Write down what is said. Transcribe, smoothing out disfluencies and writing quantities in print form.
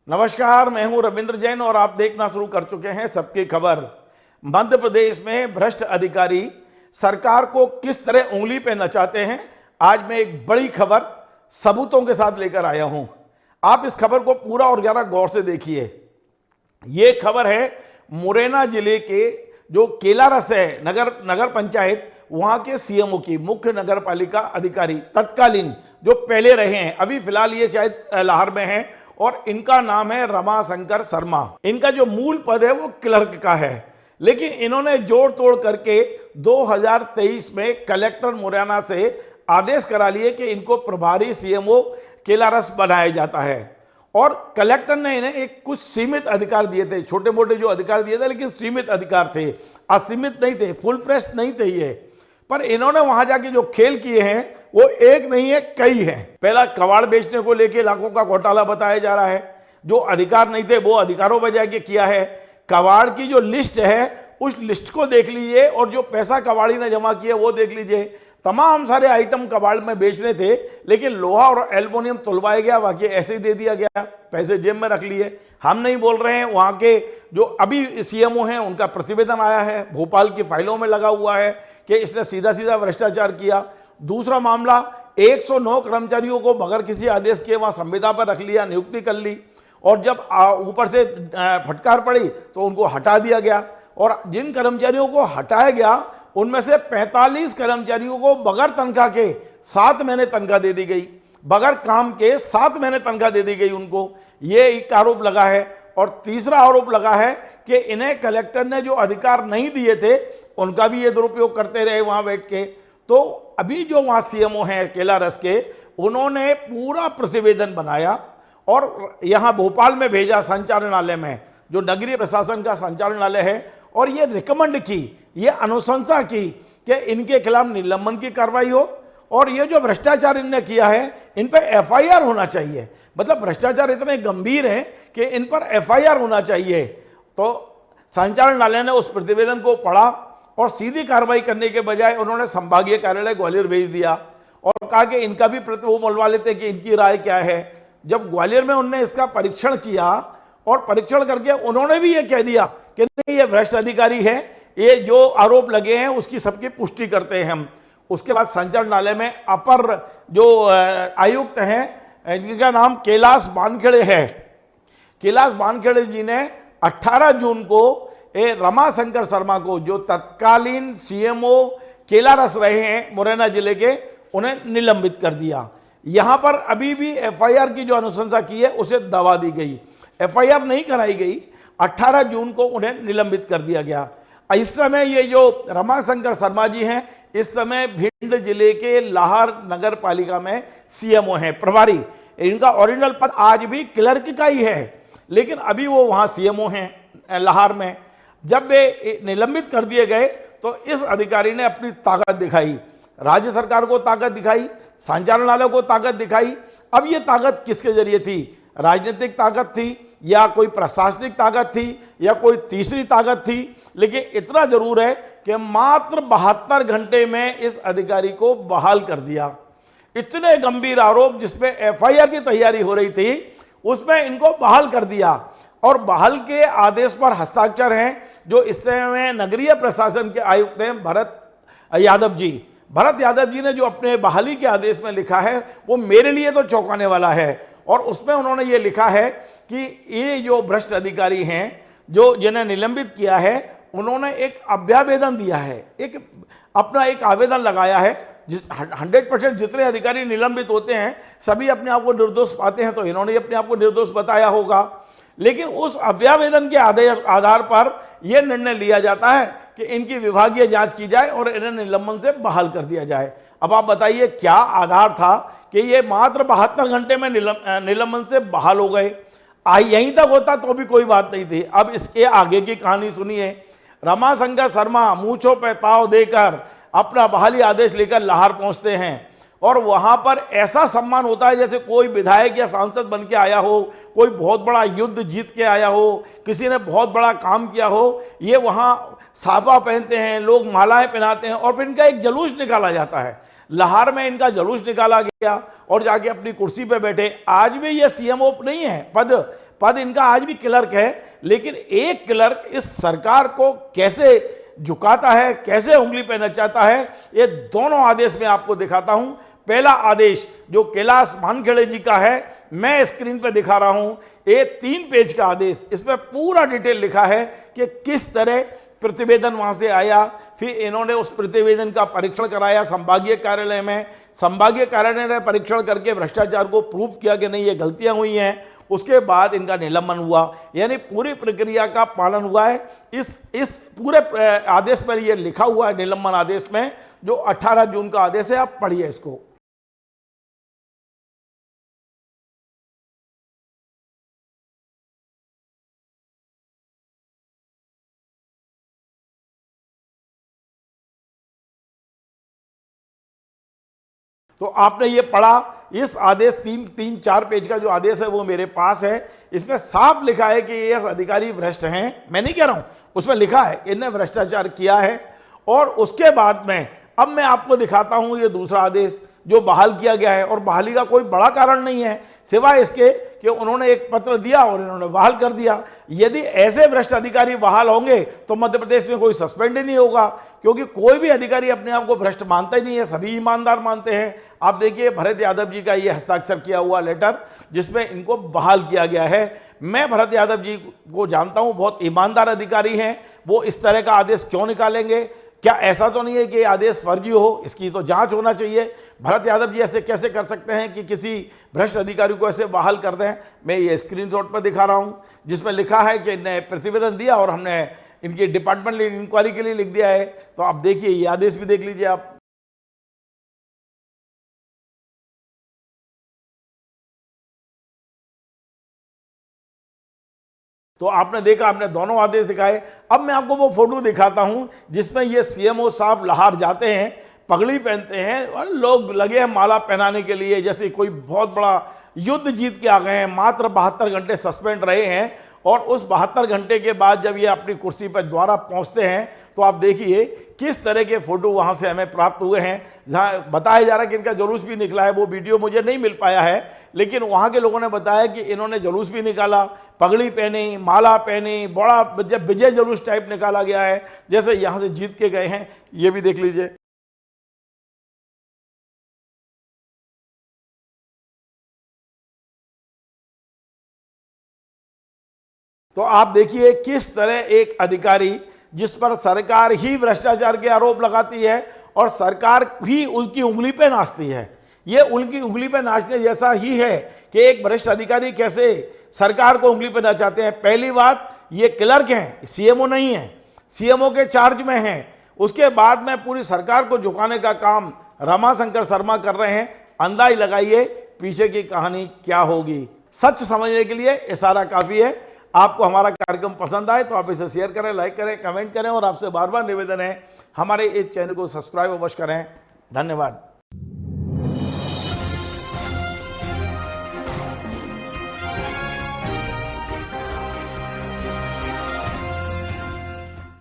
नमस्कार, मैं हूं रविंद्र जैन और आप देखना शुरू कर चुके हैं सबकी खबर। मध्य प्रदेश में भ्रष्ट अधिकारी सरकार को किस तरह उंगली पे नचाते हैं, आज मैं एक बड़ी खबर सबूतों के साथ लेकर आया हूं। आप इस खबर को पूरा और जरा गौर से देखिए। ये खबर है मुरैना जिले के जो केलारस है नगर पंचायत, वहां के सीएमओ की, मुख्य नगर पालिका अधिकारी तत्कालीन जो पहले रहे हैं, अभी फिलहाल ये शायद लाहौर में हैं, और इनका नाम है रमाशंकर शर्मा। इनका जो मूल पद है वो क्लर्क का है, लेकिन इन्होंने जोड़ तोड़ करके 2023 में कलेक्टर मुरैना से आदेश करा लिए कि इनको प्रभारी सीएमओ केलारस बनाया जाता है। और कलेक्टर ने इन्हें एक कुछ सीमित अधिकार दिए थे, छोटे मोटे जो अधिकार दिए थे, लेकिन सीमित अधिकार थे, असीमित नहीं थे, फुल फ्रेश नहीं थे ये। पर इन्होंने वहां जाके जो खेल किए हैं वो एक नहीं है, कई हैं। पहला, कबाड़ बेचने को लेके लाखों का घोटाला बताया जा रहा है। जो अधिकार नहीं थे वो अधिकारों बजाय के किया है। कबाड़ की जो लिस्ट है उस लिस्ट को देख लीजिए, और जो पैसा कबाड़ी ने जमा किया वो देख लीजिए। तमाम सारे आइटम कबाड़ में बेचने थे, लेकिन लोहा और एल्युमिनियम तुलवाया गया, बाकी ऐसे ही दे दिया गया, पैसे जेब में रख लिए। हम नहीं बोल रहे हैं, वहाँ के जो अभी सीएमओ हैं उनका प्रतिवेदन आया है, भोपाल की फाइलों में लगा हुआ है कि इसने सीधा सीधा भ्रष्टाचार किया। दूसरा मामला, 109 कर्मचारियों को बगैर किसी आदेश के वहाँ संविदा पर रख लिया, नियुक्ति कर ली, और जब ऊपर से फटकार पड़ी तो उनको हटा दिया गया। और जिन कर्मचारियों को हटाया गया उनमें से 45 कर्मचारियों को बगैर तनख्वाह के 7 महीने तनख्वाह दे दी गई, बगैर काम के 7 महीने तनख्वाह दे दी गई उनको। ये एक आरोप लगा है। और तीसरा आरोप लगा है कि इन्हें कलेक्टर ने जो अधिकार नहीं दिए थे उनका भी ये दुरुपयोग करते रहे वहाँ बैठ के। तो अभी जो वहाँ सीएमओ हैं केलारस के, उन्होंने पूरा प्रतिवेदन बनाया और यहाँ भोपाल में भेजा संचालनालय में, जो नगरीय प्रशासन का संचालनालय है, और ये रिकमेंड की, ये अनुशंसा की कि इनके खिलाफ निलंबन की कार्रवाई हो, और ये जो भ्रष्टाचार इनने किया है इन पर एफआईआर होना चाहिए। मतलब भ्रष्टाचार इतने गंभीर हैं कि इन पर एफआईआर होना चाहिए। तो संचालनालय ने उस प्रतिवेदन को पढ़ा और सीधी कार्रवाई करने के बजाय उन्होंने संभागीय कार्यालय ग्वालियर भेज दिया और कहा कि इनका भी वो बुलवा लेते कि इनकी राय क्या है। जब ग्वालियर में उन्होंने इसका परीक्षण किया और परीक्षण करके उन्होंने भी ये कह दिया कि नहीं, ये भ्रष्ट अधिकारी है, ये जो आरोप लगे हैं उसकी सबकी पुष्टि करते हैं हम। उसके बाद संचालनालय में अपर जो आयुक्त हैं, इनका नाम कैलाश बानखेड़े है, कैलाश बानखेड़े जी ने 18 जून को रमाशंकर शर्मा को, जो तत्कालीन सीएमओ केलारस रहे हैं मुरैना जिले के, उन्हें निलंबित कर दिया। यहाँ पर अभी भी एफआईआर की जो अनुशंसा की है उसे दबा दी गई, एफआईआर नहीं कराई गई। 18 जून को उन्हें निलंबित कर दिया गया। इस समय ये जो रमाशंकर शर्मा जी हैं, इस समय भिंड जिले के लाहौर नगर पालिका में सीएमओ हैं, प्रभारी। इनका ओरिजिनल पद आज भी क्लर्क का ही है, लेकिन अभी वो वहाँ सीएमओ हैं लाहौर में। जब वे निलंबित कर दिए गए तो इस अधिकारी ने अपनी ताकत दिखाई, राज्य सरकार को ताकत दिखाई, संचालनालय को ताकत दिखाई। अब ये ताकत किसके जरिए थी? राजनीतिक ताकत थी या कोई प्रशासनिक ताकत थी या कोई तीसरी ताकत थी? लेकिन इतना जरूर है कि मात्र 72 घंटे में इस अधिकारी को बहाल कर दिया। इतने गंभीर आरोप जिसपे एफआईआर की तैयारी हो रही थी, उसमें इनको बहाल कर दिया। और बहाल के आदेश पर हस्ताक्षर हैं जो इस समय नगरीय प्रशासन के आयुक्त हैं भरत यादव जी। भरत यादव जी ने जो अपने बहाली के आदेश में लिखा है वो मेरे लिए तो चौंकाने वाला है। और उसमें उन्होंने ये लिखा है कि ये जो भ्रष्ट अधिकारी हैं जो जिन्हें निलंबित किया है, उन्होंने एक अभ्यावेदन दिया है, एक अपना एक आवेदन लगाया है। 100% जितने अधिकारी निलंबित होते हैं सभी अपने आप को निर्दोष पाते हैं, तो इन्होंने अपने आप को निर्दोष बताया होगा। लेकिन उस अभ्यावेदन के आधार पर यह निर्णय लिया जाता है कि इनकी विभागीय जांच की जाए और इन्हें निलंबन से बहाल कर दिया जाए। अब आप बताइए क्या आधार था कि ये मात्र 72 घंटे में निलंबन से बहाल हो गए? यहीं तक होता तो भी कोई बात नहीं थी। अब इसके आगे की कहानी सुनिए। रमाशंकर शर्मा मूंछों पे ताव देकर अपना बहाली आदेश लेकर लाहौर पहुंचते हैं और वहां पर ऐसा सम्मान होता है जैसे कोई विधायक या सांसद बन के आया हो, कोई बहुत बड़ा युद्ध जीत के आया हो, किसी ने बहुत बड़ा काम किया हो। ये वहां साफा पहनते हैं, लोग मालाएं पहनाते हैं और फिर इनका एक जुलूस निकाला जाता है। लाहौर में इनका जुलूस निकाला गया और जाके अपनी कुर्सी पे बैठे। आज भी ये सीएमओ नहीं है, पद इनका आज भी क्लर्क है, लेकिन एक क्लर्क इस सरकार को कैसे झुकाता है, कैसे उंगली पे नचाता है, ये दोनों आदेश में आपको दिखाता हूं। पहला आदेश जो कैलाश मानखेड़े जी का है, मैं स्क्रीन पे दिखा रहा हूं, ये 3 पेज का आदेश, इसमें पूरा डिटेल लिखा है कि किस तरह प्रतिवेदन वहां से आया, फिर इन्होंने उस प्रतिवेदन का परीक्षण कराया संभागीय कार्यालय में, संभागीय कार्यालय ने परीक्षण करके भ्रष्टाचार को प्रूफ किया कि नहीं ये गलतियां हुई हैं, उसके बाद इनका निलंबन हुआ। यानी पूरी प्रक्रिया का पालन हुआ है। इस पूरे आदेश में ये लिखा हुआ है, निलंबन आदेश में, जो 18 जून का आदेश है, आप पढ़िए इसको। तो आपने ये पढ़ा, इस आदेश 3-4 पेज का जो आदेश है वो मेरे पास है। इसमें साफ लिखा है कि ये अधिकारी भ्रष्ट हैं, मैं नहीं कह रहा हूं, उसमें लिखा है कि इन्हें भ्रष्टाचार किया है। और उसके बाद में अब मैं आपको दिखाता हूं ये दूसरा आदेश जो बहाल किया गया है, और बहाली का कोई बड़ा कारण नहीं है सिवाय इसके कि उन्होंने एक पत्र दिया और इन्होंने बहाल कर दिया। यदि ऐसे भ्रष्ट अधिकारी बहाल होंगे तो मध्य प्रदेश में कोई सस्पेंड ही नहीं होगा, क्योंकि कोई भी अधिकारी अपने आप को भ्रष्ट मानता ही नहीं है, सभी ईमानदार मानते हैं। आप देखिए भरत यादव जी का ये हस्ताक्षर किया हुआ लेटर जिसमें इनको बहाल किया गया है। मैं भरत यादव जी को जानता हूं, बहुत ईमानदार अधिकारी हैं, वो इस तरह का आदेश क्यों निकालेंगे? क्या ऐसा तो नहीं है कि आदेश फर्जी हो? इसकी तो जांच होना चाहिए। भरत यादव जी ऐसे कैसे कर सकते हैं कि किसी भ्रष्ट अधिकारी को ऐसे बहाल कर दें? मैं ये स्क्रीनशॉट पर दिखा रहा हूं जिसमें लिखा है कि इन्हें प्रतिवेदन दिया और हमने इनकी डिपार्टमेंट इंक्वायरी के लिए लिख दिया है। तो आप देखिए, ये आदेश भी देख लीजिए आप। तो आपने देखा, आपने दोनों आदेश दिखाए। अब मैं आपको वो फोटो दिखाता हूं जिसमें ये सीएमओ साहब लाहौर जाते हैं, पगड़ी पहनते हैं और लोग लगे हैं माला पहनाने के लिए, जैसे कोई बहुत बड़ा युद्ध जीत के आ गए हैं। मात्र 72 घंटे सस्पेंड रहे हैं और उस 72 घंटे के बाद जब ये अपनी कुर्सी पर दोबारा पहुंचते हैं तो आप देखिए किस तरह के फोटो वहां से हमें प्राप्त हुए हैं, जहां बताया जा रहा है कि इनका जुलूस भी निकला है। वो वीडियो मुझे नहीं मिल पाया है, लेकिन वहां के लोगों ने बताया कि इन्होंने जुलूस भी निकाला, पगड़ी पहनी, माला पहनी, बड़ा विजय जुलूस टाइप निकाला गया है, जैसे यहां से जीत के गए हैं। ये भी देख लीजिए। तो आप देखिए किस तरह एक अधिकारी जिस पर सरकार ही भ्रष्टाचार के आरोप लगाती है और सरकार भी उसकी उंगली पे नाचती है, ये उनकी उंगली पे नाचने जैसा ही है कि एक वरिष्ठ अधिकारी कैसे सरकार को उंगली पे नचाते हैं। पहली बात, ये क्लर्क हैं, सीएमओ नहीं है, सीएमओ के चार्ज में हैं। उसके बाद में पूरी सरकार को झुकाने का काम रमाशंकर शर्मा कर रहे हैं। अंदाज लगाइए पीछे की कहानी क्या होगी। सच समझने के लिए इशारा काफी है। आपको हमारा कार्यक्रम पसंद आए तो आप इसे शेयर करें, लाइक करें, कमेंट करें, और आपसे बार बार निवेदन है हमारे इस चैनल को सब्सक्राइब अवश्य करें। धन्यवाद।